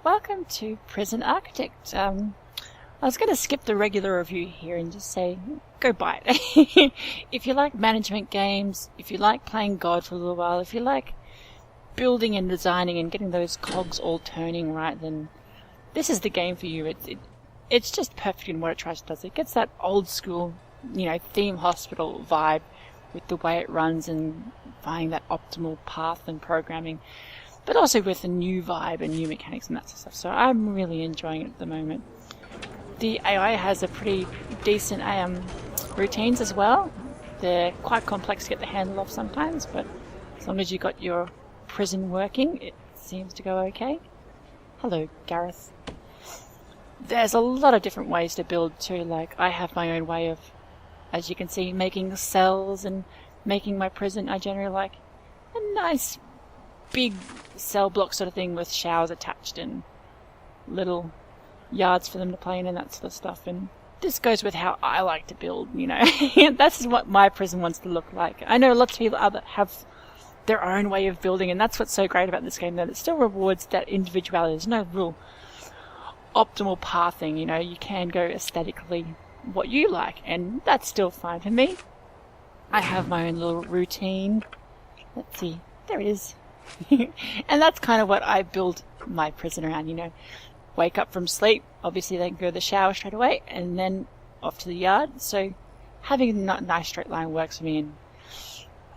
welcome to Prison Architect. I was going to skip the regular review here and just say, go buy it. If you like management games, if you like playing God for a little while, if you like building and designing and getting those cogs all turning right, then this is the game for you. It's just perfect in what it tries to do. It gets that old school, theme hospital vibe with the way it runs and finding that optimal path and programming, but also with a new vibe and new mechanics and that sort of stuff. So I'm really enjoying it at the moment. The AI has a pretty decent routines as well. They're quite complex to get the handle of sometimes, but as long as you got your prison working, it seems to go okay. Hello, Gareth. There's a lot of different ways to build too. Like, I have my own way of, as you can see, making cells and making my prison. I generally like a nice big cell block sort of thing with showers attached and little yards for them to play in and that sort of stuff. And this goes with how I like to build, That's what my prison wants to look like. I know lots of people have their own way of building, and that's what's so great about this game, that it still rewards that individuality. There's no real optimal pathing, you can go aesthetically what you like, and that's still fine for me. I have my own little routine. Let's see, there it is. And that's kind of what I build my prison around, Wake up from sleep, obviously they can go to the shower straight away, and then off to the yard. So having a nice straight line works for me. And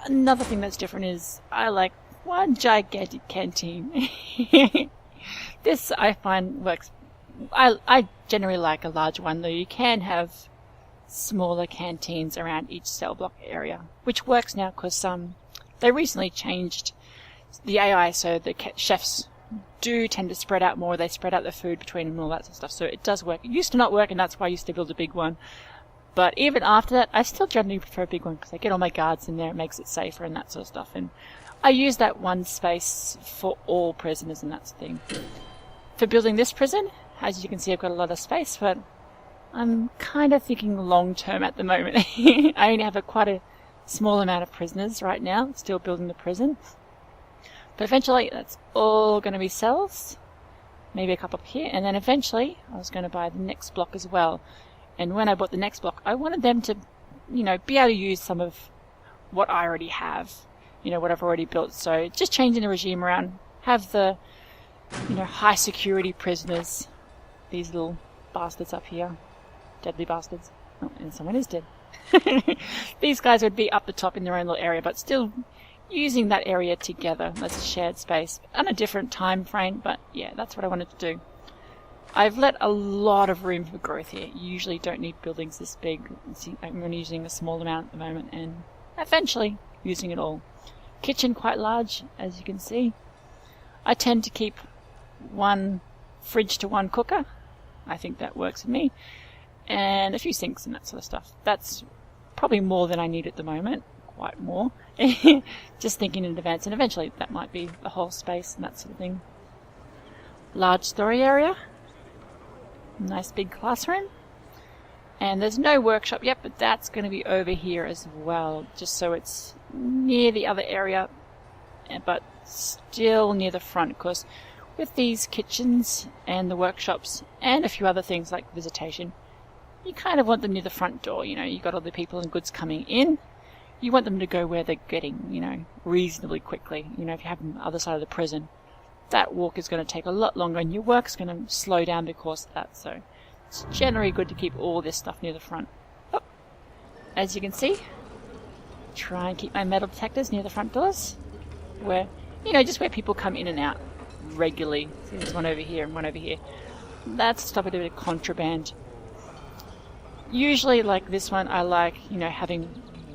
another thing that's different is I like one gigantic canteen. This I find works. I generally like a large one, though you can have smaller canteens around each cell block area, which works now because they recently changed the AI, so the chefs do tend to spread out more. They spread out the food between them and all that sort of stuff, so it does work. It used to not work, and that's why I used to build a big one. But even after that, I still generally prefer a big one because I get all my guards in there, it makes it safer and that sort of stuff. And I use that one space for all prisoners and that sort of thing. For building this prison, as you can see, I've got a lot of space, but I'm kind of thinking long term at the moment. I only have quite a small amount of prisoners right now, still building the prison. But eventually, that's all going to be cells, maybe a couple up here, and then eventually I was going to buy the next block as well. And when I bought the next block, I wanted them to, be able to use some of what I already have, what I've already built. So just changing the regime around, have the, high security prisoners, these little bastards up here, deadly bastards. Oh, and someone is dead. These guys would be up the top in their own little area, but still using that area together. That's a shared space on a different time frame, but yeah, that's what I wanted to do. I've let a lot of room for growth here. You usually don't need buildings this big. I'm only using a small amount at the moment, and eventually using it all. Kitchen quite large, as you can see. I tend to keep one fridge to one cooker. I think that works for me. And a few sinks and that sort of stuff. That's probably more than I need at the moment. Quite more. Just thinking in advance, and eventually that might be the whole space and that sort of thing. Large story area. Nice big classroom. And there's no workshop yet, but that's going to be over here as well, just so it's near the other area, but still near the front, because with these kitchens and the workshops and a few other things like visitation, you kind of want them near the front door. You've got all the people and goods coming in. You want them to go where they're getting, reasonably quickly. If you have them on the other side of the prison, that walk is going to take a lot longer, and your work's going to slow down because of that. So it's generally good to keep all this stuff near the front. Oh, as you can see, try and keep my metal detectors near the front doors, where, just where people come in and out regularly. See, there's one over here and one over here. That's to stop a bit of contraband. Usually, like this one, I like, having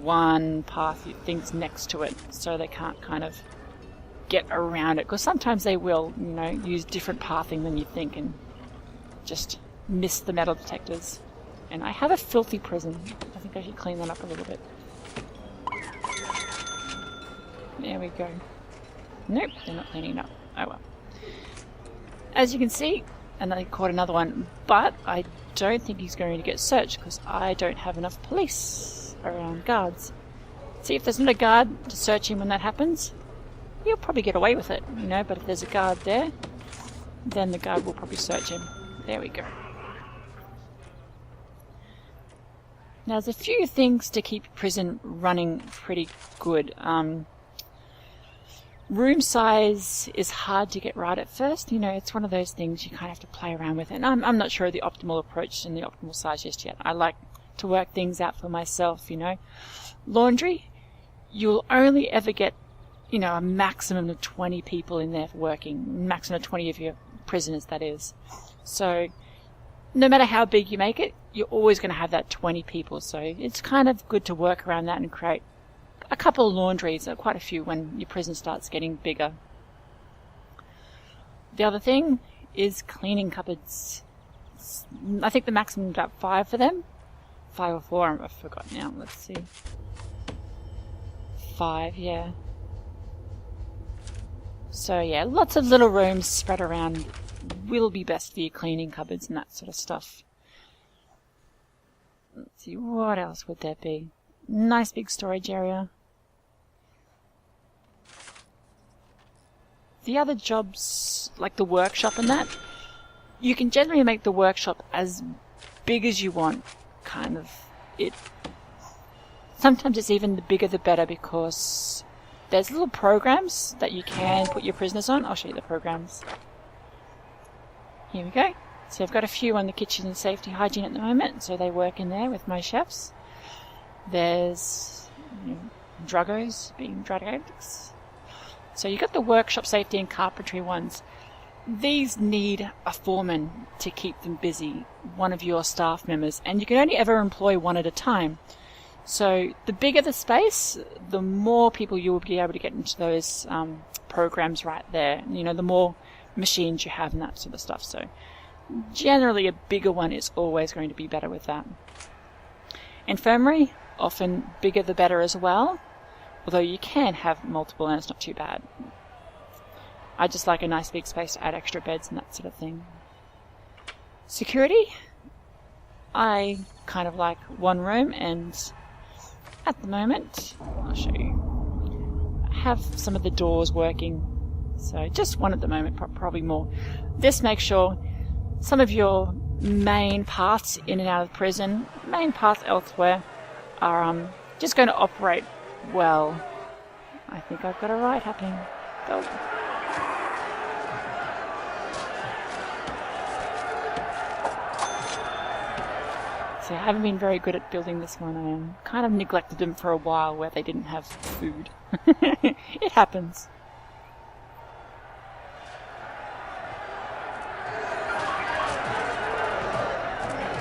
one path, things next to it, so they can't kind of get around it, because sometimes they will, use different pathing than you think and just miss the metal detectors. And I have a filthy prison. I think I should clean that up a little bit. There we go. Nope, they're not cleaning it up. Oh well. As you can see, and I caught another one, but I don't think he's going to get searched because I don't have enough police around, guards. See, if there's not a guard to search him when that happens, he'll probably get away with it, but if there's a guard there, then the guard will probably search him. There we go. Now there's a few things to keep prison running pretty good. Room size is hard to get right at first. You know, it's one of those things you kind of have to play around with. And I'm not sure of the optimal approach and the optimal size just yet. I like to work things out for myself, you know. Laundry, you'll only ever get, you know, a maximum of 20 people in there working. Maximum of 20 of your prisoners, that is. So no matter how big you make it, you're always going to have that 20 people. So it's kind of good to work around that and create a couple of laundries, quite a few when your prison starts getting bigger. The other thing is cleaning cupboards. I think the maximum is about 5 for them. 5 or 4, I forgot now. Let's see. 5, yeah. So yeah, lots of little rooms spread around will be best for your cleaning cupboards and that sort of stuff. Let's see, what else would there be? Nice big storage area. The other jobs, like the workshop and that, you can generally make the workshop as big as you want, kind of. Sometimes it's even the bigger the better, because there's little programs that you can put your prisoners on. I'll show you the programs. Here we go. So I've got a few on the kitchen and safety hygiene at the moment, so they work in there with my chefs. There's druggos being drug addicts. So you've got the workshop safety and carpentry ones. These need a foreman to keep them busy, one of your staff members, and you can only ever employ one at a time. So the bigger the space, the more people you will be able to get into those programs right there. You know, the more machines you have and that sort of stuff. So generally a bigger one is always going to be better with that. Infirmary, often bigger the better as well, although you can have multiple and it's not too bad. I just like a nice big space to add extra beds and that sort of thing. Security, I kind of like one room, and at the moment, I'll show you, I have some of the doors working. So just one at the moment, probably more. This makes sure some of your main paths in and out of prison, main paths elsewhere, are just going to operate well. I think I've got a ride happening. Go. So I haven't been very good at building this one. I kind of neglected them for a while where they didn't have food. It happens.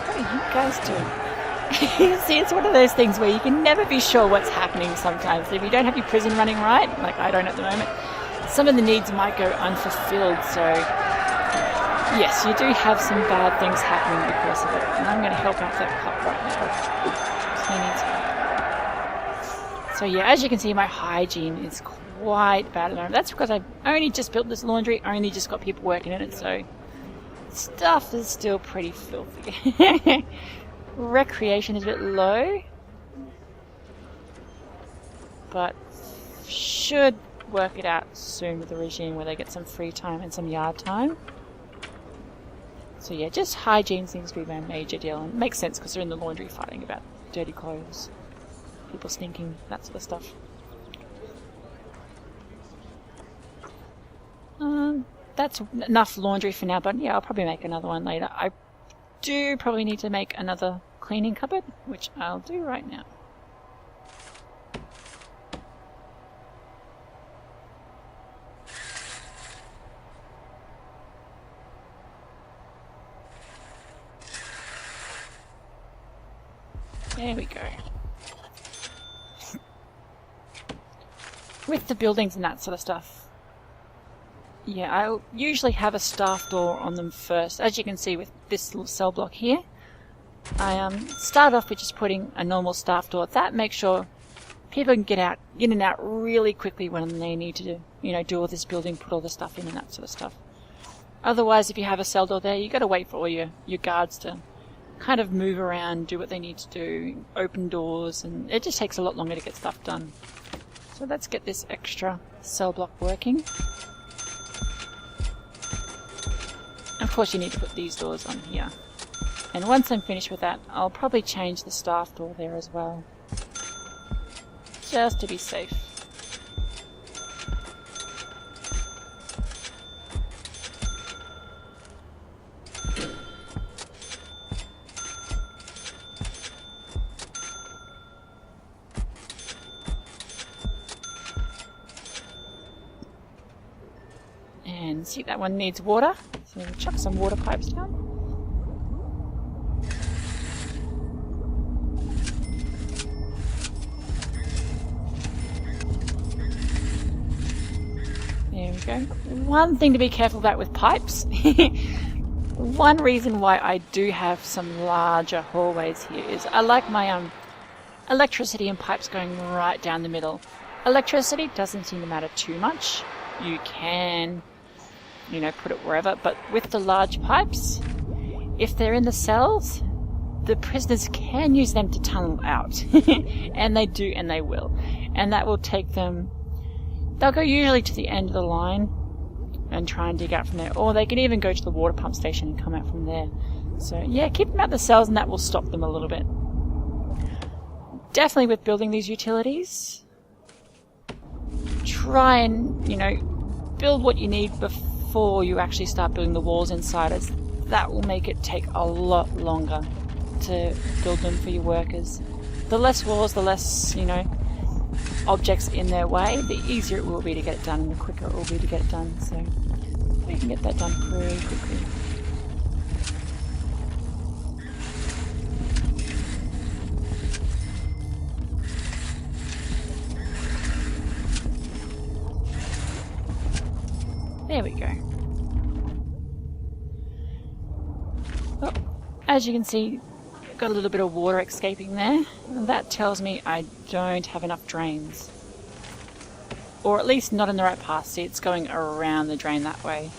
What are you guys doing? See, it's one of those things where you can never be sure what's happening sometimes. If you don't have your prison running right, like I don't at the moment, some of the needs might go unfulfilled. So yes, you do have some bad things happening because of it. And I'm going to help out that cup right now. So yeah, as you can see, my hygiene is quite bad at the moment. That's because I've only just built this laundry, only just got people working in it, so stuff is still pretty filthy. Recreation is a bit low, but should work it out soon with the regime where they get some free time and some yard time. So yeah, just hygiene seems to be my major deal, and it makes sense because they're in the laundry fighting about dirty clothes, people stinking, that sort of stuff. That's enough laundry for now, but yeah, I'll probably make another one later. I do probably need to make another cleaning cupboard, which I'll do right now. There we go. With the buildings and that sort of stuff, yeah, I'll usually have a staff door on them first. As you can see with this little cell block here, I start off with just putting a normal staff door. That makes sure people can get in and out really quickly when they need to do all this building, put all the stuff in and that sort of stuff. Otherwise, if you have a cell door there, you've got to wait for all your guards to kind of move around, do what they need to do, open doors, and it just takes a lot longer to get stuff done. So let's get this extra cell block working. Of course you need to put these doors on here. And once I'm finished with that, I'll probably change the staff door there as well. Just to be safe. And see, that one needs water, so we'll chuck some water pipes down. There we go. One thing to be careful about with pipes. One reason why I do have some larger hallways here is I like my electricity and pipes going right down the middle. Electricity doesn't seem to matter too much. You can, you know, put it wherever, but with the large pipes, if they're in the cells, the prisoners can use them to tunnel out. And they do, and they will. And that will take them, they'll go usually to the end of the line and try and dig out from there, or they can even go to the water pump station and come out from there. So yeah, keep them out the cells and that will stop them a little bit. Definitely with building these utilities, try and, you know, build what you need before you actually start building the walls inside, as that will make it take a lot longer to build them for your workers. The less walls, the less, you know, objects in their way, the easier it will be to get it done, and the quicker it will be to get it done. So we can get that done pretty quickly. There we go. Oh, as you can see, got a little bit of water escaping there. That tells me I don't have enough drains. Or at least not in the right path. See, it's going around the drain that way.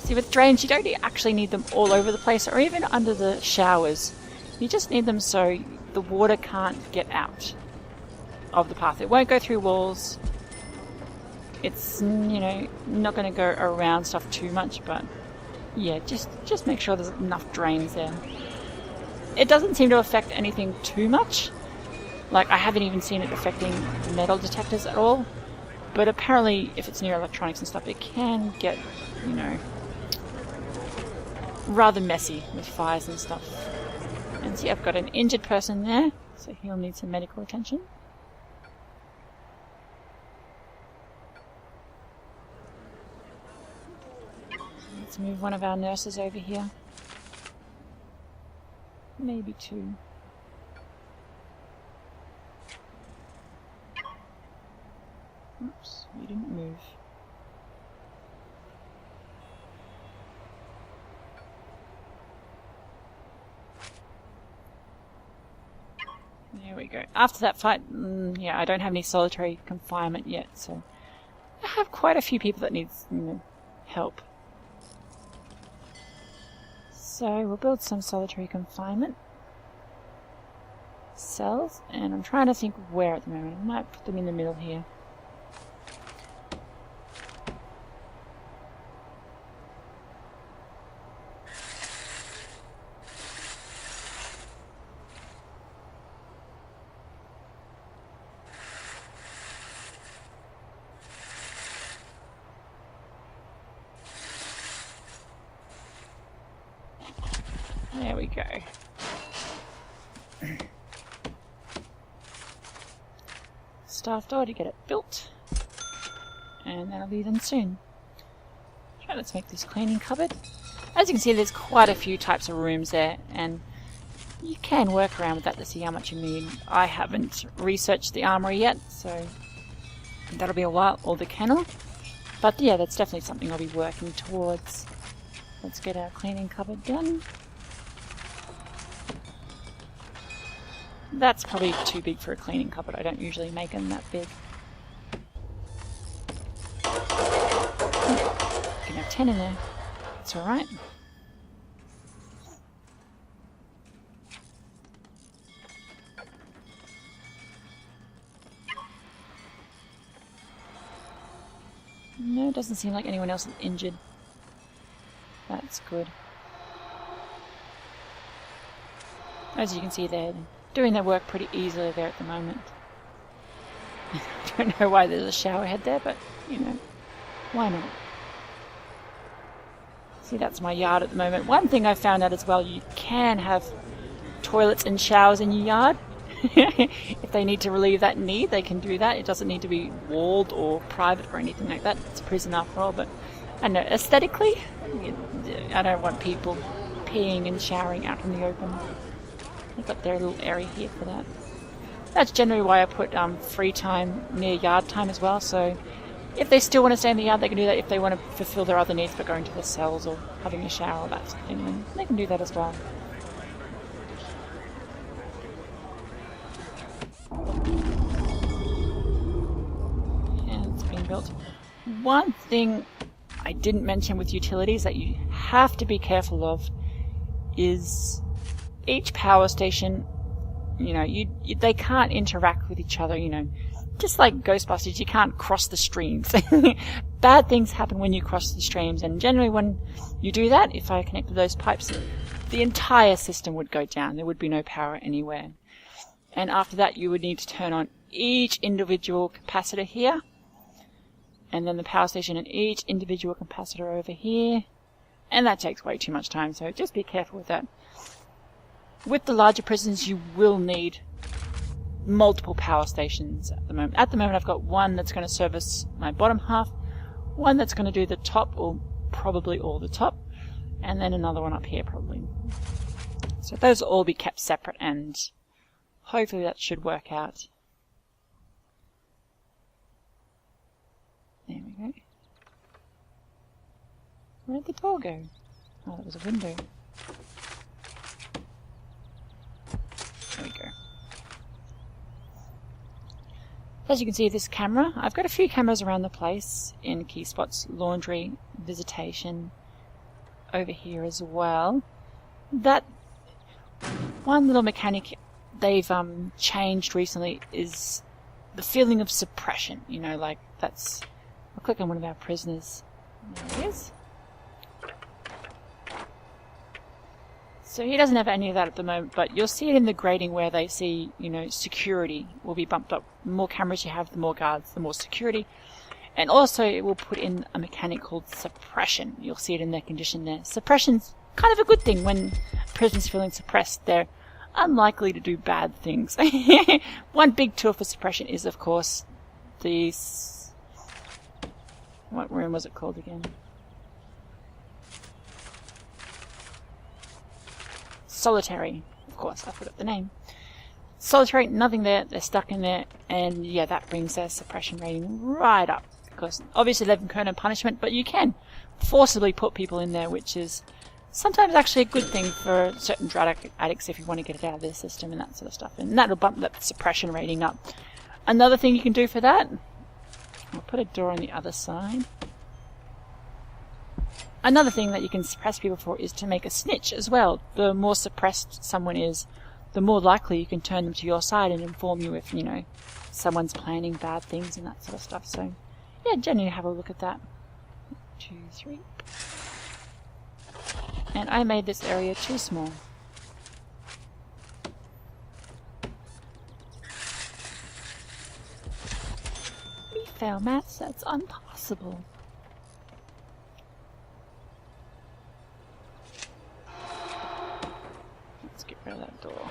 See, with drains, you don't actually need them all over the place or even under the showers. You just need them so the water can't get out of the path. It won't go through walls. It's, you know, not going to go around stuff too much, but yeah, just make sure there's enough drains there. It doesn't seem to affect anything too much. Like, I haven't even seen it affecting metal detectors at all. But apparently, if it's near electronics and stuff, it can get, you know, rather messy with fires and stuff. And see, I've got an injured person there, so he'll need some medical attention. Let's move one of our nurses over here. Maybe two. Oops, you didn't move. There we go. After that fight, yeah, I don't have any solitary confinement yet, so I have quite a few people that need, you know, help. So we'll build some solitary confinement cells, and I'm trying to think where at the moment. I might put them in the middle here. There we go. Staff door to get it built. And that'll be done soon. Okay, let's make this cleaning cupboard. As you can see, there's quite a few types of rooms there, and you can work around with that to see how much you need. I haven't researched the armory yet, so that'll be a while, or the kennel. But yeah, that's definitely something I'll be working towards. Let's get our cleaning cupboard done. That's probably too big for a cleaning cupboard. I don't usually make them that big. You can have 10 in there. That's alright. No, it doesn't seem like anyone else is injured. That's good. As you can see, they're doing their work pretty easily there at the moment. I don't know why there's a shower head there, but, you know, why not? See, that's my yard at the moment. One thing I found out as well, you can have toilets and showers in your yard. If they need to relieve that need, they can do that. It doesn't need to be walled or private or anything like that. It's a prison after all, but I know aesthetically, I don't want people peeing and showering out in the open. They've got their little area here for that. That's generally why I put free time near yard time as well, so if they still want to stay in the yard, they can do that. If they want to fulfill their other needs by going to the cells or having a shower or that sort of thing, then they can do that as well. Built. One thing I didn't mention with utilities that you have to be careful of is each power station, you know, they can't interact with each other, you know. Just like Ghostbusters, you can't cross the streams. Bad things happen when you cross the streams, and generally when you do that, if I connected those pipes, the entire system would go down. There would be no power anywhere. And after that, you would need to turn on each individual capacitor here, and then the power station and each individual capacitor over here, and that takes way too much time, so just be careful with that. With the larger prisons, you will need multiple power stations at the moment. At the moment, I've got one that's going to service my bottom half, one that's going to do the top, or probably all the top, and then another one up here probably. So those will all be kept separate, and hopefully that should work out. There we go. Where'd the door go? Oh, that was a window. There we go. As you can see, this camera, I've got a few cameras around the place in key spots, laundry, visitation, over here as well. That one little mechanic they've changed recently is the feeling of suppression. You know, like that's... I'll click on one of our prisoners. There he is. So he doesn't have any of that at the moment, but you'll see it in the grading where they see, you know, security will be bumped up. The more cameras you have, the more guards, the more security. And also it will put in a mechanic called suppression. You'll see it in their condition there. Suppression's kind of a good thing. When a prison's feeling suppressed, they're unlikely to do bad things. One big tool for suppression is, of course, the... What room was it called again? Solitary. Of course, I forgot the name. Solitary, nothing there, they're stuck in there, and yeah, that brings their suppression rating right up. Because obviously they've incurred no punishment, but you can forcibly put people in there, which is sometimes actually a good thing for certain drug addicts if you want to get it out of their system and that sort of stuff. And that'll bump that suppression rating up. Another thing you can do for that, I'll put a door on the other side. Another thing that you can suppress people for is to make a snitch as well. The more suppressed someone is, the more likely you can turn them to your side and inform you if, you know, someone's planning bad things and that sort of stuff. So, yeah, generally have a look at that. 2, 3. And I made this area too small. We fail maths, that's impossible. Let's get rid of that door.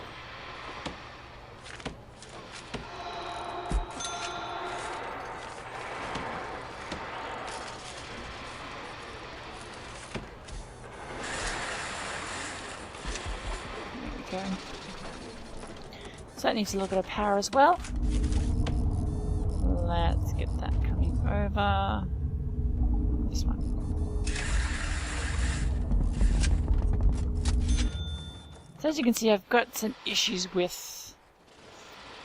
There we go. So that needs to look at our power as well. Let's get that coming over. This one. So as you can see, I've got some issues with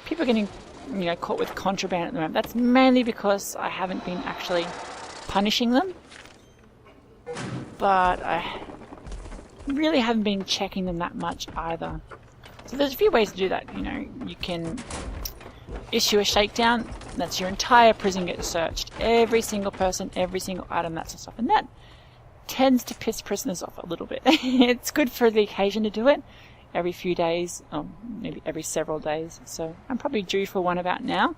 people getting, you know, caught with contraband at the moment. That's mainly because I haven't been actually punishing them, but I really haven't been checking them that much either. So there's a few ways to do that. You know, you can issue a shakedown. That's your entire prison gets searched. Every single person, every single item, that sort of stuff. And that tends to piss prisoners off a little bit. It's good for the occasion to do it every few days, or maybe every several days. So I'm probably due for one about now.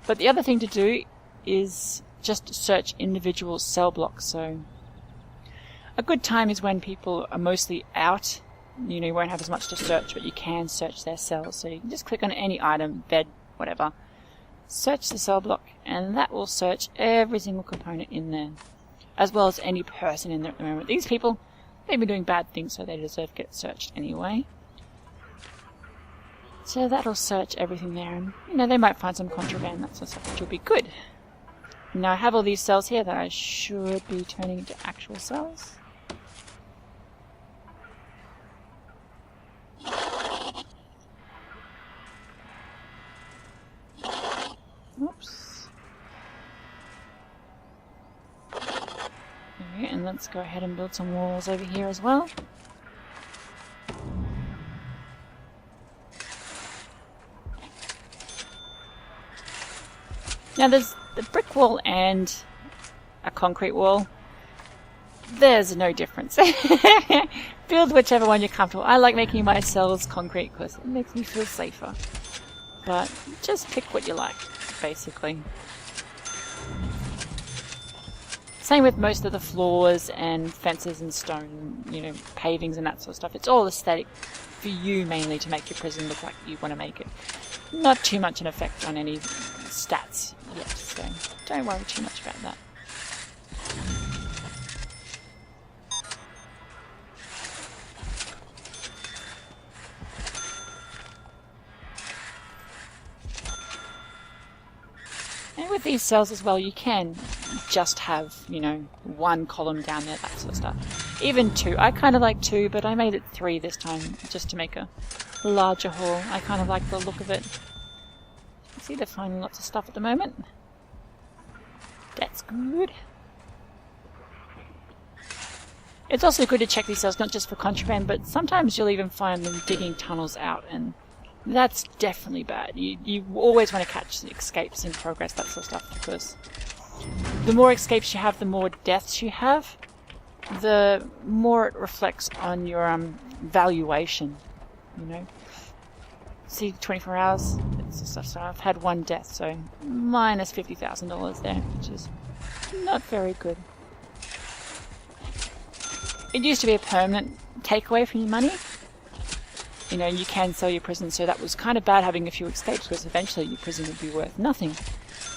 But the other thing to do is just search individual cell blocks. So a good time is when people are mostly out. You won't have as much to search, but you can search their cells. So you can just click on any item, bed, whatever, search the cell block, and that will search every single component in there, as well as any person in there at the moment. These people, they've been doing bad things, so they deserve to get searched anyway. So that'll search everything there, and they might find some contraband, that sort of stuff, which will be good. Now I have all these cells here that I should be turning into actual cells. Oops. Okay, and let's go ahead and build some walls over here as well. Now there's the brick wall and a concrete wall. There's no difference. Build whichever one you're comfortable. I like making my cells concrete because it makes me feel safer. But just pick what you like, basically. Same with most of the floors and fences and stone, pavings and that sort of stuff. It's all aesthetic for you mainly to make your prison look like you want to make it. Not too much an effect on any stats yet, so don't worry too much about that. And with these cells as well, you can just have, one column down there, that sort of stuff. Even two. I kind of like two, but I made it 3 this time, just to make a larger hall. I kind of like the look of it. See, they're finding lots of stuff at the moment. That's good. It's also good to check these cells, not just for contraband, but sometimes you'll even find them digging tunnels out, and that's definitely bad. You always want to catch escapes in progress, that sort of stuff, because the more escapes you have, the more deaths you have, the more it reflects on your valuation, See, 24 hours, so I've had 1 death, so minus $50,000 there, which is not very good. It used to be a permanent takeaway from your money. You can sell your prison, so that was kind of bad having a few escapes, because eventually your prison would be worth nothing.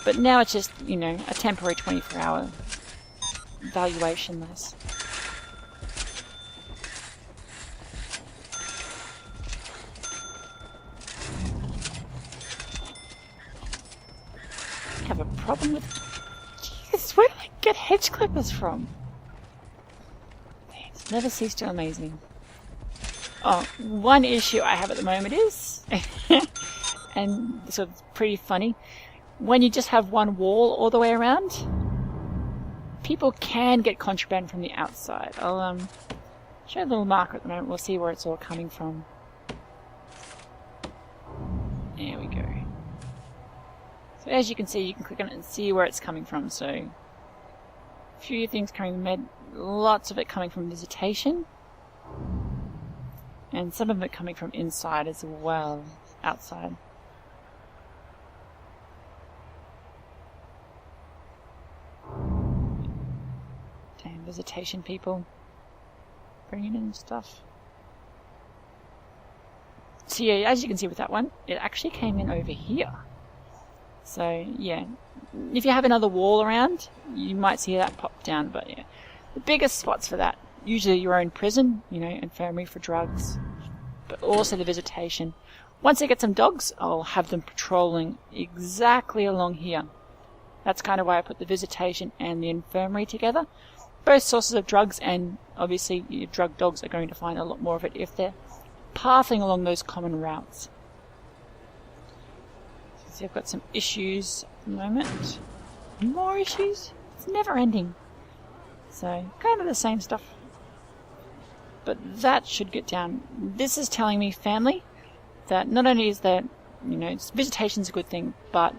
But now it's just, a temporary 24-hour valuation less. I have a problem with... Jesus, where did I get hedge clippers from? It's never ceased to amaze me. Oh, one issue I have at the moment is, and sort of pretty funny, when you just have one wall all the way around, people can get contraband from the outside. I'll show a little marker at the moment. We'll see where it's all coming from. There we go. So as you can see, you can click on it and see where it's coming from. So a few things coming from med, lots of it coming from visitation. And some of it coming from inside as well, outside. Damn visitation people. Bringing in stuff. So yeah, as you can see with that one, it actually came in over here. So yeah, if you have another wall around, you might see that pop down, but yeah. The biggest spots for that, usually your own prison, infirmary for drugs, but also the visitation. Once I get some dogs, I'll have them patrolling exactly along here. That's kind of why I put the visitation and the infirmary together. Both sources of drugs, and obviously your drug dogs are going to find a lot more of it if they're pathing along those common routes. See, I've got some issues at the moment. More issues? It's never ending. So, kind of the same stuff. But that should get down. This is telling me, family, that not only is that, visitation's a good thing, but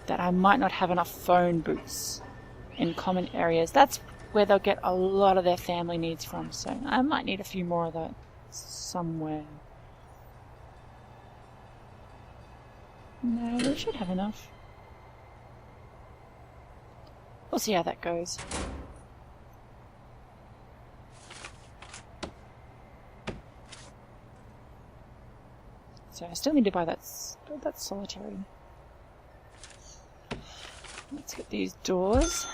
that I might not have enough phone booths in common areas. That's where they'll get a lot of their family needs from. So I might need a few more of that somewhere. No, we should have enough. We'll see how that goes. So I still need to buy that solitary. Let's get these doors.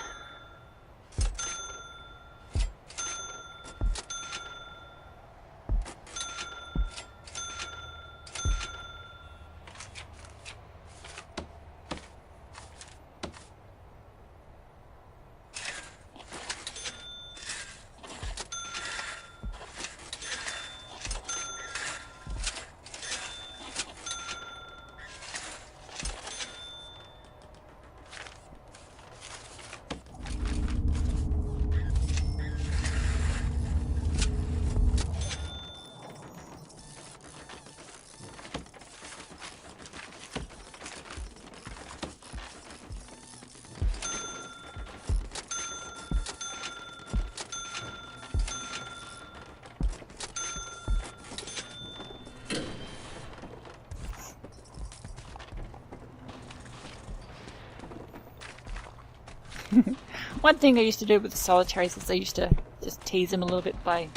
One thing I used to do with the solitaries is I used to just tease them a little bit by...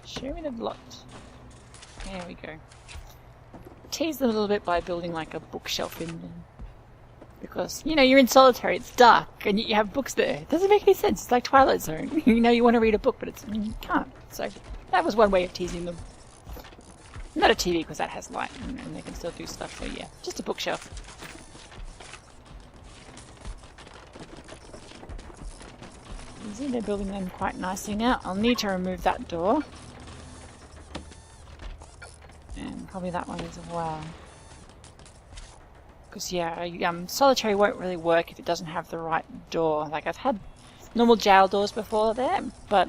Show me the lot. There we go. Tease them a little bit by building like a bookshelf in there. Because, you know, you're in solitary, it's dark, and you have books there. It doesn't make any sense. It's like Twilight Zone. You know you want to read a book, but you can't. So that was one way of teasing them. Not a TV, because that has light, and they can still do stuff, so yeah. Just a bookshelf. See, they're building them quite nicely now. I'll need to remove that door. And probably that one as well. Because yeah, solitary won't really work if it doesn't have the right door. Like I've had normal jail doors before there, but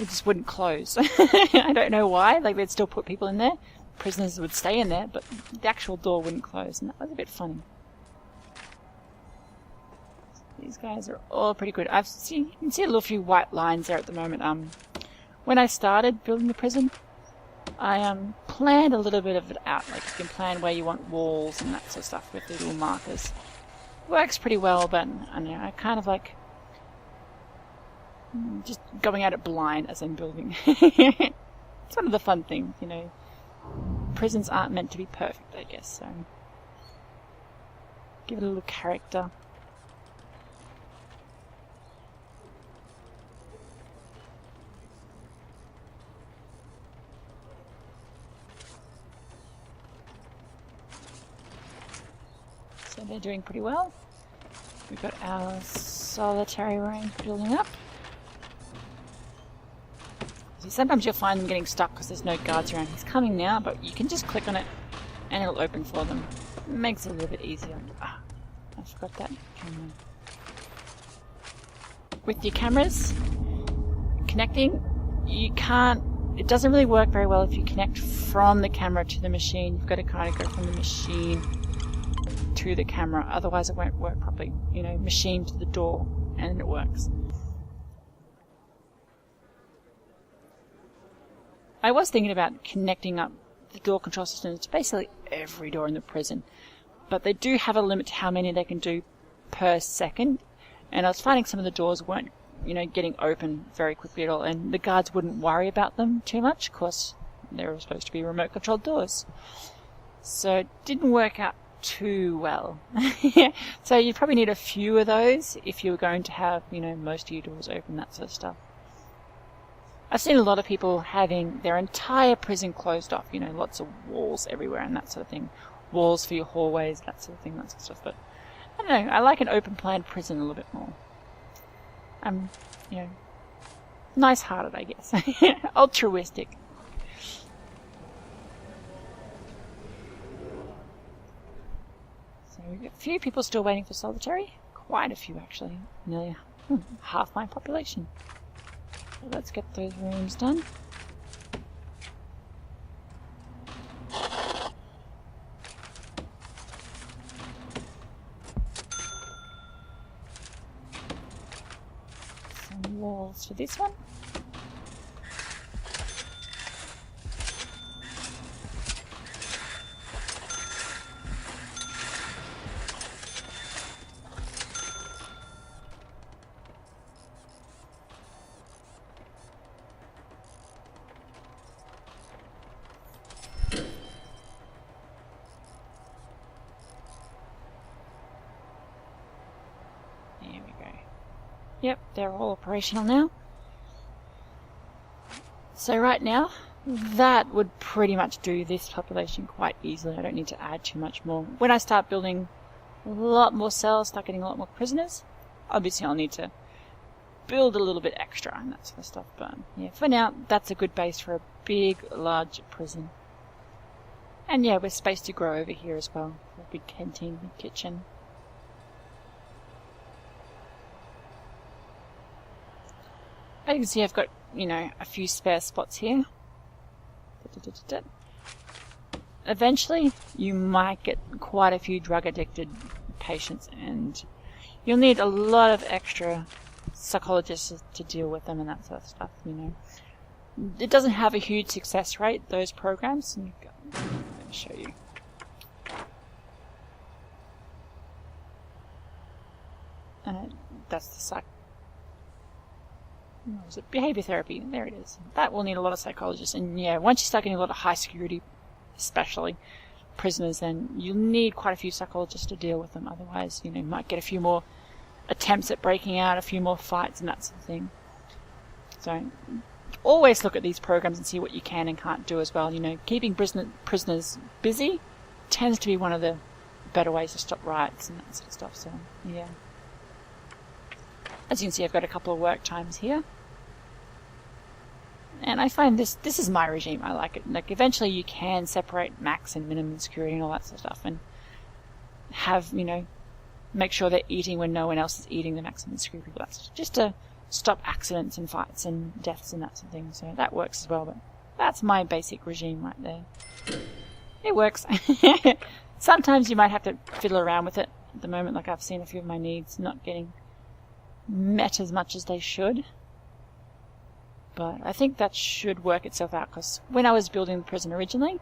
it just wouldn't close. I don't know why. Like they'd still put people in there. Prisoners would stay in there, but the actual door wouldn't close, and that was a bit funny. These guys are all pretty good. You can see a little few white lines there at the moment. When I started building the prison, I planned a little bit of it out. Like you can plan where you want walls and that sort of stuff with the little markers. Works pretty well, but I don't know, I kind of like just going at it blind as I'm building. It's one of the fun things, you know. Prisons aren't meant to be perfect, I guess. So give it a little character. So they're doing pretty well. We've got our solitary range building up. See, sometimes you'll find them getting stuck because there's no guards around. He's coming now, but you can just click on it and it'll open for them. It makes it a little bit easier. Ah, I forgot that camera. With your cameras connecting, you can't, it doesn't really work very well if you connect from the camera to the machine. You've got to kind of go from the machine to the camera, otherwise it won't work properly. You know, machine to the door and it works. I was thinking about connecting up the door control systems to basically every door in the prison, but they do have a limit to how many they can do per second, and I was finding some of the doors weren't, you know, getting open very quickly at all, and the guards wouldn't worry about them too much because they were supposed to be remote controlled doors. So it didn't work out too well. So you probably need a few of those if you were going to have, you know, most of your doors open, that sort of stuff. I've seen a lot of people having their entire prison closed off, you know, lots of walls everywhere and that sort of thing. Walls for your hallways, that sort of thing, that sort of stuff. But I don't know, I like an open plan prison a little bit more. You know, nice-hearted, I guess. Altruistic. So we've got a few people still waiting for solitary. Quite a few, actually. Nearly half my population. So let's get those rooms done. walls for this one. There we go. Yep, they're all operational now. So right now, that would pretty much do this population quite easily. I don't need to add too much more. When I start building a lot more cells, start getting a lot more prisoners, obviously I'll need to build a little bit extra and that sort of stuff. But yeah, for now, that's a good base for a big, large prison. And yeah, with space to grow over here as well. A big canteen, big kitchen. As you can see, I've got, you know, a few spare spots here. Eventually, you might get quite a few drug-addicted patients, and you'll need a lot of extra psychologists to deal with them and that sort of stuff, you know. It doesn't have a huge success rate, those programs. Let me show you. That's the is it behavior therapy? There it is. That will need a lot of psychologists, and yeah, once you start getting a lot of high security, especially prisoners, then you'll need quite a few psychologists to deal with them. Otherwise, you know, you might get a few more attempts at breaking out, a few more fights, and that sort of thing. So always look at these programs and see what you can and can't do as well. You know, keeping prisoners busy tends to be one of the better ways to stop riots and that sort of stuff. So yeah, as you can see, I've got a couple of work times here. And I find this is my regime. I like it. Like, eventually you can separate max and minimum security and all that sort of stuff, and have, you know, make sure they're eating when no one else is eating the maximum security. That's just to stop accidents and fights and deaths and that sort of thing. So that works as well. But that's my basic regime right there. It works. Sometimes you might have to fiddle around with it. At the moment, like, I've seen a few of my needs not getting met as much as they should. But I think that should work itself out, because when I was building the prison originally,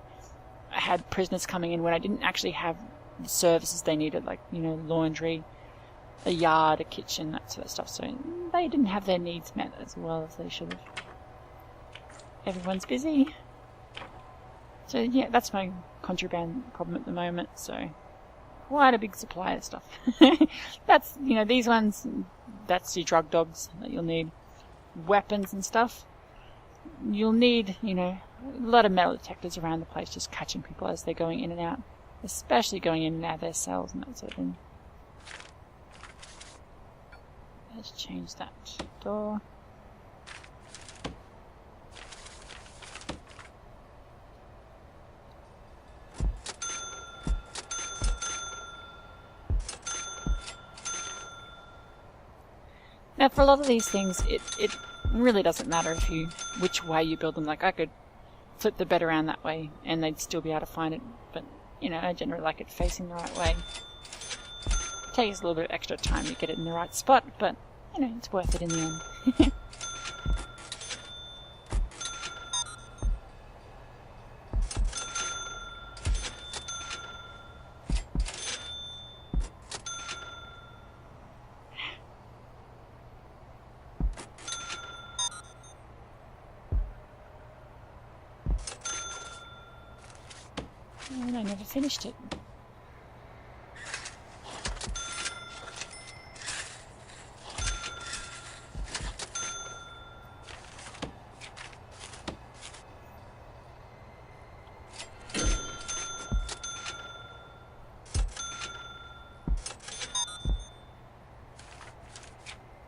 I had prisoners coming in when I didn't actually have the services they needed, like, you know, laundry, a yard, a kitchen, that sort of stuff. So they didn't have their needs met as well as they should have. Everyone's busy. So yeah, that's my contraband problem at the moment. So quite a big supply of stuff. That's, you know, these ones, that's your drug dogs that you'll need. Weapons and stuff. You'll need, you know, a lot of metal detectors around the place, just catching people as they're going in and out, especially going in and out of their cells and that sort of thing. Let's change that door. Now, for a lot of these things, it really doesn't matter which way you build them. Like, I could flip the bed around that way and they'd still be able to find it, but, you know, I generally like it facing the right way. It takes a little bit of extra time to get it in the right spot, but, you know, it's worth it in the end. And I never finished it.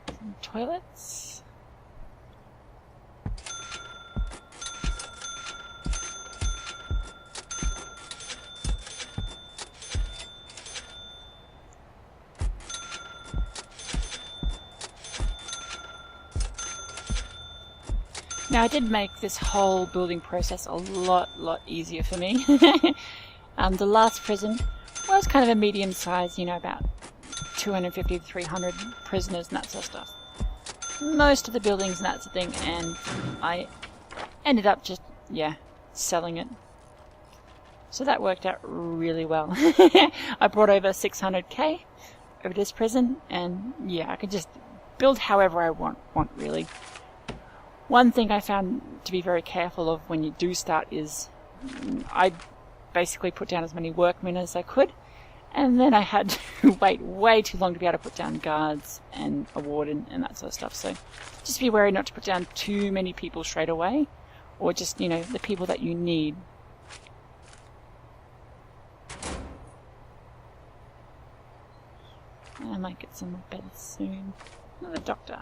Some toilets. Now, I did make this whole building process a lot easier for me. The last prison was kind of a medium size, you know, about 250 to 300 prisoners and that sort of stuff. most of the buildings and that sort of thing, and I ended up just, yeah, selling it. So that worked out really well. I brought over 600k over to this prison, and yeah, I could just build however I want really. One thing I found to be very careful of when you do start is I basically put down as many workmen as I could, and then I had to wait way too long to be able to put down guards and a warden and that sort of stuff. So just be wary not to put down too many people straight away, or just, you know, the people that you need. I might get some more beds soon. Another doctor.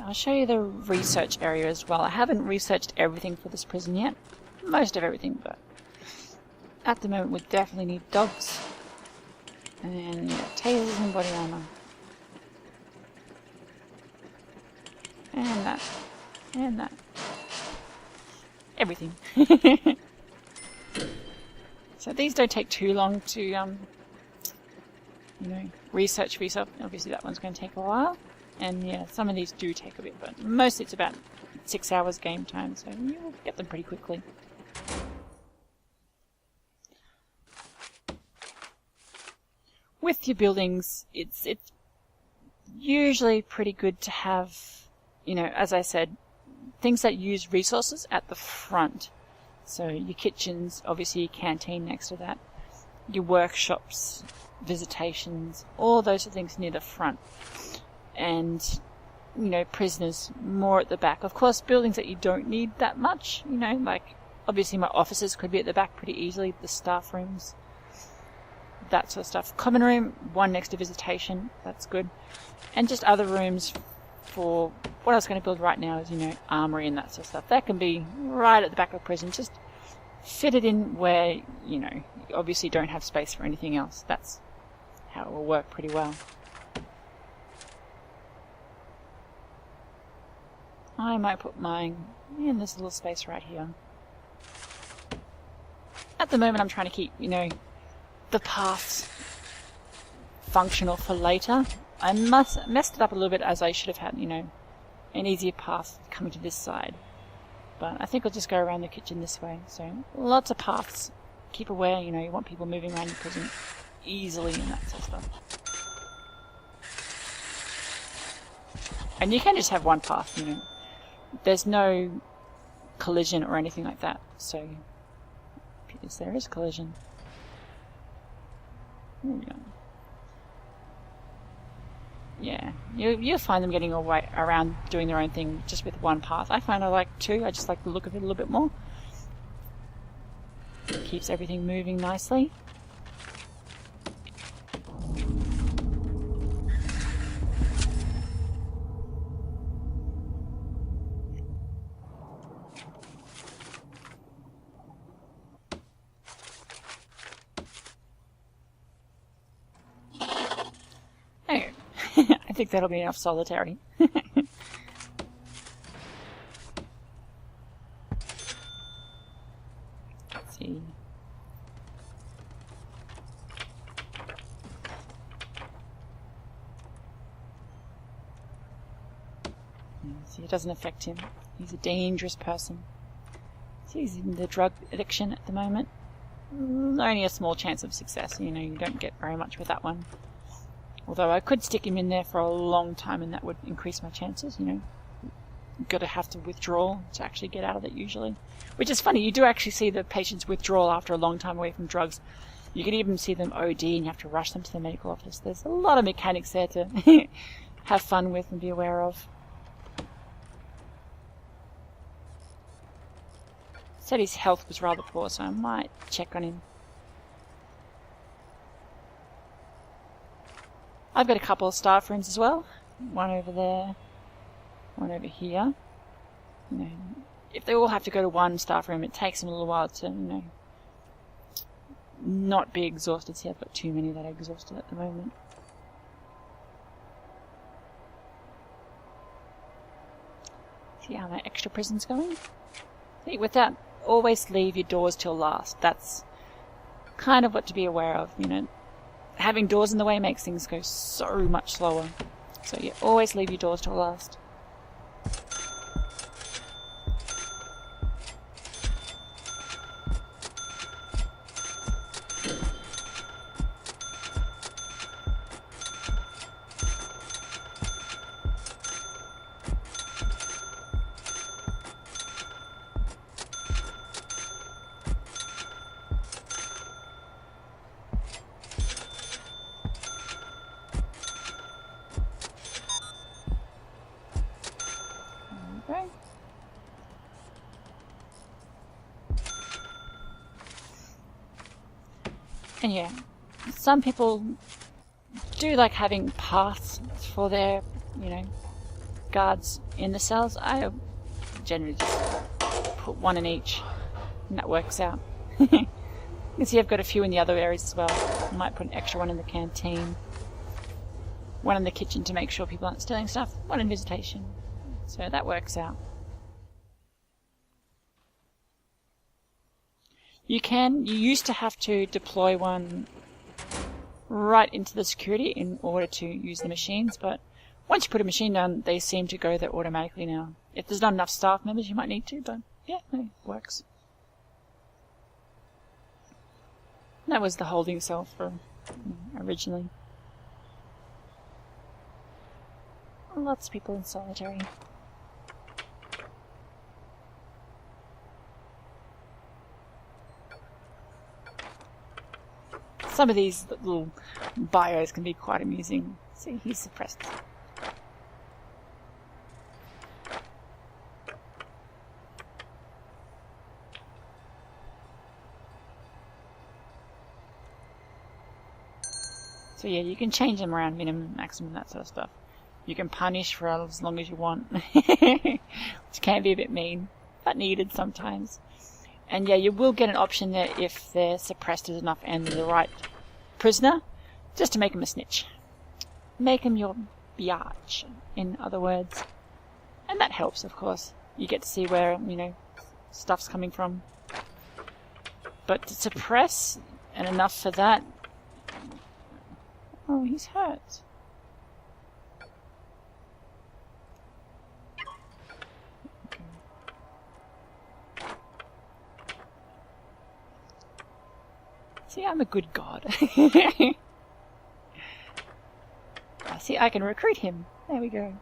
I'll show you the research area as well. I haven't researched everything for this prison yet. Most of everything, but at the moment we definitely need dogs. And yeah, tasers and body armor. And that. And that. Everything. So these don't take too long to, you know, research for yourself. Obviously that one's going to take a while. And yeah, some of these do take a bit, but mostly it's about 6 hours game time, so you'll get them pretty quickly. With your buildings, it's usually pretty good to have, you know, as I said, things that use resources at the front. So your kitchens, obviously your canteen next to that, your workshops, visitations, all those things near the front. And, you know, prisoners more at the back. Of course, buildings that you don't need that much, you know, like obviously my offices could be at the back pretty easily, the staff rooms, that sort of stuff. Common room, one next to visitation, that's good. And just other rooms for what I was going to build right now is, you know, armory and that sort of stuff. That can be right at the back of prison. Just fit it in where, you know, you obviously don't have space for anything else. That's how it will work pretty well. I might put mine in this little space right here. At the moment I'm trying to keep, you know, the paths functional for later. I messed it up a little bit, as I should have had, you know, an easier path coming to this side. But I think I'll just go around the kitchen this way. So lots of paths. Keep aware, you know, you want people moving around your prison easily and that sort of stuff. And you can just have one path, you know. There's no collision or anything like that, so because there is collision. There we go. Yeah, you'll find them getting away around doing their own thing just with one path. I find I like two. I just like the look of it a little bit more. It keeps everything moving nicely. I think that'll be enough solitary. Let's see. See, it doesn't affect him. He's a dangerous person. See, he's in the drug addiction at the moment. Only a small chance of success. You know, you don't get very much with that one. Although I could stick him in there for a long time and that would increase my chances, you know. You've got to have to withdraw to actually get out of it usually. Which is funny, you do actually see the patients withdrawal after a long time away from drugs. You can even see them OD and you have to rush them to the medical office. There's a lot of mechanics there to have fun with and be aware of. Said his health was rather poor, so I might check on him. I've got a couple of staff rooms as well. One over there, one over here. You know, if they all have to go to one staff room, it takes them a little while to, you know, not be exhausted. See, I've got too many that are exhausted at the moment. See how my extra prison's going? See, with that, always leave your doors till last. That's kind of what to be aware of, you know. Having doors in the way makes things go so much slower. So you always leave your doors till last. Okay. And yeah, some people do like having paths for their, you know, guards in the cells. I generally just put one in each, and that works out. You can see I've got a few in the other areas as well. I might put an extra one in the canteen, one in the kitchen to make sure people aren't stealing stuff, one in visitation. So that works out. You used to have to deploy one right into the security in order to use the machines, but once you put a machine down, they seem to go there automatically now. If there's not enough staff members, you might need to, but yeah, it works. That was the holding cell for originally. Lots of people in solitary. Some of these little bios can be quite amusing. See, he's suppressed. So yeah, you can change them around minimum, maximum, that sort of stuff. You can punish for as long as you want, which can be a bit mean, but needed sometimes. And yeah, you will get an option there if they're suppressed as enough and they're the right prisoner, just to make them a snitch. Make them your biatch, in other words. And that helps, of course. You get to see where, you know, stuff's coming from. But to suppress, and enough for that... Oh, he's hurt. See, I'm a good god. See, I can recruit him. There we go.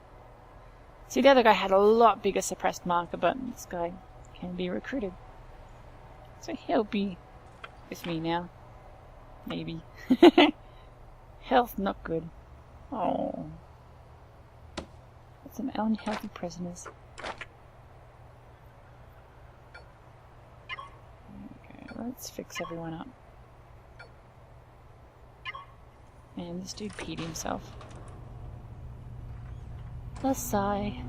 See, the other guy had a lot bigger suppressed marker, but this guy can be recruited. So he'll be with me now. Maybe. Health not good. Oh. Got some unhealthy prisoners. Okay, let's fix everyone up. And this dude peed himself. A sigh.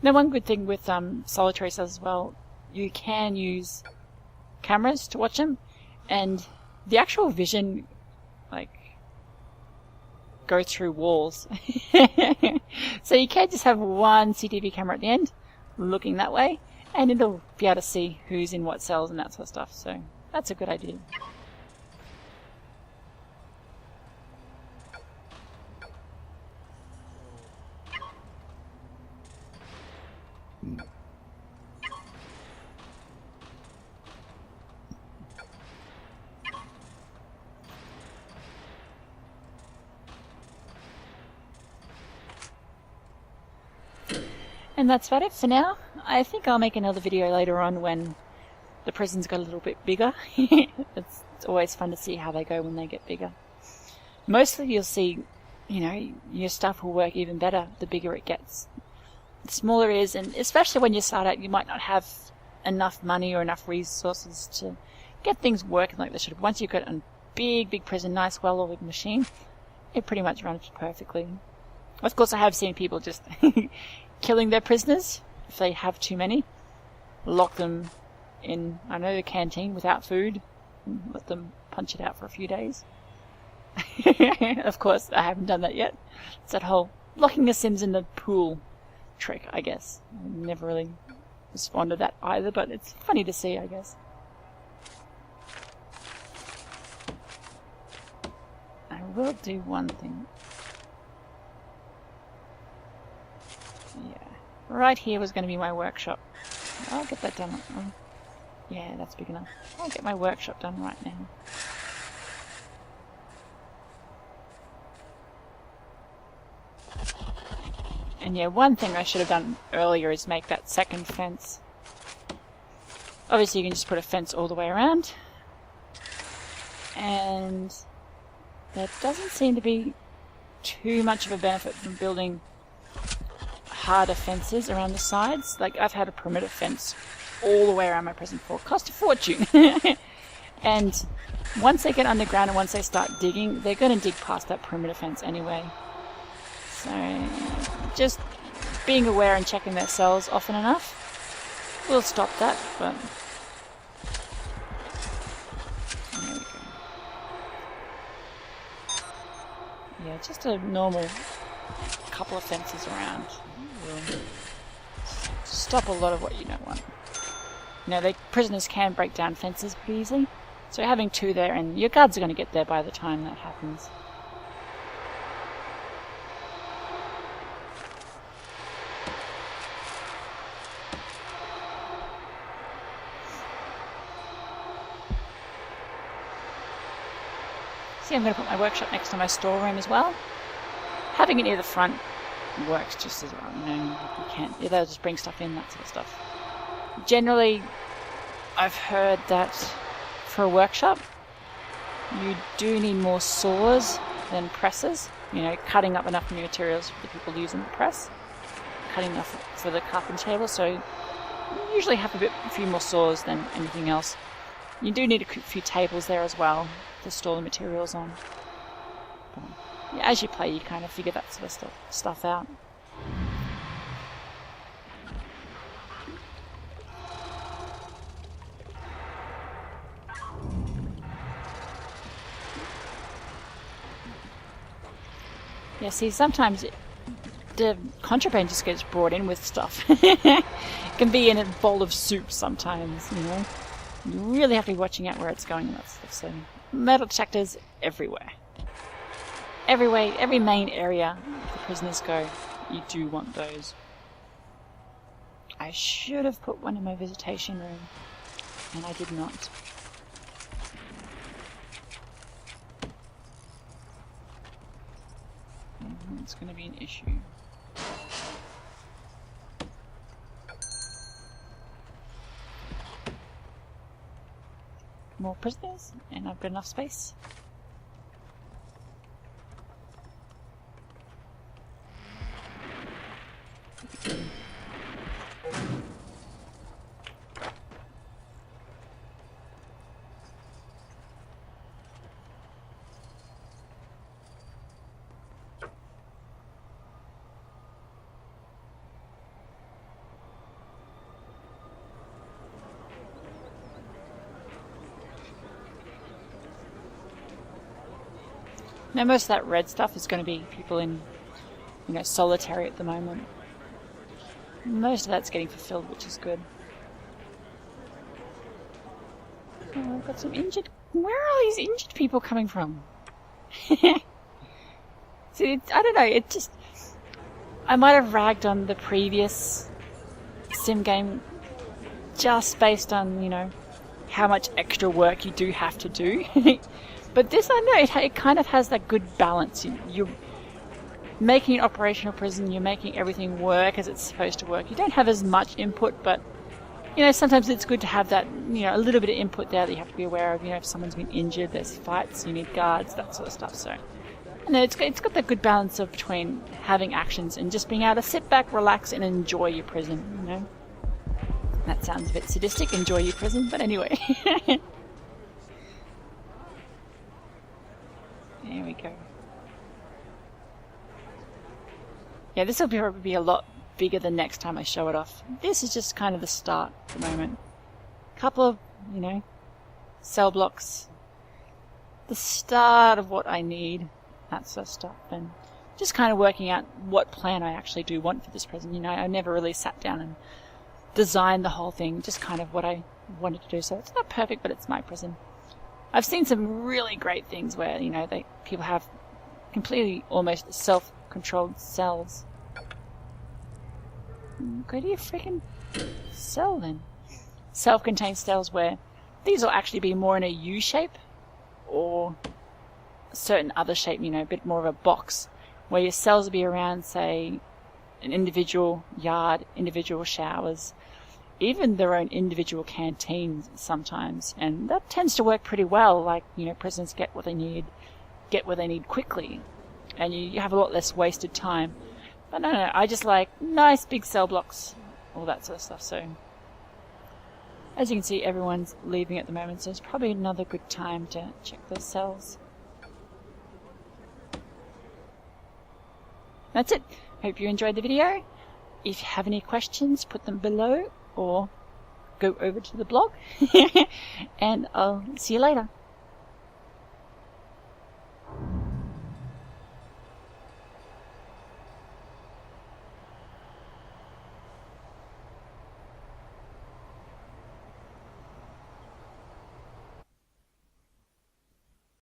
Now, one good thing with solitary cells as well, you can use cameras to watch them, and the actual vision, like, go through walls. So you can't just have one CCTV camera at the end, looking that way, and it'll be able to see who's in what cells and that sort of stuff, so that's a good idea. And that's about it for now. I think I'll make another video later on when the prisons got a little bit bigger. It's always fun to see how they go when they get bigger. Mostly you'll see, you know, your stuff will work even better the bigger it gets. The smaller it is, and especially when you start out, you might not have enough money or enough resources to get things working like they should. Once you've got a big prison, nice well-oiled machine, it pretty much runs perfectly. Of course, I have seen people just killing their prisoners if they have too many. Lock them in, I know, the canteen without food. and let them punch it out for a few days. Of course, I haven't done that yet. It's that whole locking the Sims in the pool trick, I guess. I never really was fond of that either, but it's funny to see, I guess. I will do one thing. Yeah. Right here was going to be my workshop. I'll get that done. Yeah, that's big enough. I'll get my workshop done right now. And yeah, one thing I should have done earlier is make that second fence. Obviously you can just put a fence all the way around. And there doesn't seem to be too much of a benefit from building harder fences around the sides. Like, I've had a perimeter fence all the way around my prison fort. Cost a fortune. And once they get underground and once they start digging, they're going to dig past that perimeter fence anyway. So just being aware and checking their cells often enough will stop that, but there we go. Yeah, just a normal couple of fences around will stop a lot of what you don't want. You know, prisoners can break down fences pretty easily, so having two there, and your guards are going to get there by the time that happens. See, I'm going to put my workshop next to my storeroom as well. Having it near the front works just as well, you know, you can't, they'll just bring stuff in, that sort of stuff. Generally, I've heard that for a workshop, you do need more saws than presses. You know, cutting up enough new materials for the people using the press, cutting enough for the carpentry table, so you usually have a few more saws than anything else. You do need a few tables there as well to store the materials on. But, yeah, as you play, you kind of figure that sort of stuff out. Yeah, see, sometimes the contraband just gets brought in with stuff. It can be in a bowl of soup sometimes, you know. You really have to be watching out where it's going and that stuff. So, metal detectors everywhere. Every main area the prisoners go, you do want those. I should have put one in my visitation room, and I did not. It's going to be an issue. More prisoners, and I've got enough space. Now most of that red stuff is going to be people in, you know, solitary at the moment. Most of that's getting fulfilled, which is good. Oh, I've got some injured... Where are all these injured people coming from? See, I don't know, it just... I might have ragged on the previous sim game just based on, you know, how much extra work you do have to do. But this, I know, it kind of has that good balance. You're making an operational prison, you're making everything work as it's supposed to work. You don't have as much input, but, you know, sometimes it's good to have that, you know, a little bit of input there that you have to be aware of. You know, if someone's been injured, there's fights, you need guards, that sort of stuff. So, you know, it's got that good balance of between having actions and just being able to sit back, relax, and enjoy your prison, you know. That sounds a bit sadistic, enjoy your prison, but anyway. There we go. Yeah, this will probably be a lot bigger than next time I show it off. This is just kind of the start at the moment. Couple of, you know, cell blocks, the start of what I need, that sort of stuff, and just kind of working out what plan I actually do want for this prison. You know, I never really sat down and designed the whole thing, just kind of what I wanted to do. So it's not perfect, but it's my prison. I've seen some really great things where, you know, people have completely almost self-controlled cells. Go to your freaking cell then. Self-contained cells where these will actually be more in a U shape or a certain other shape, you know, a bit more of a box, where your cells will be around, say, an individual yard, individual showers, even their own individual canteens sometimes. And that tends to work pretty well. Like, you know, prisoners get what they need quickly, and you have a lot less wasted time. But no, I just like nice big cell blocks, all that sort of stuff. So as you can see, everyone's leaving at the moment, so it's probably another good time to check those cells. That's it. Hope you enjoyed the video. If you have any questions, put them below or go over to the blog. And I'll see you later.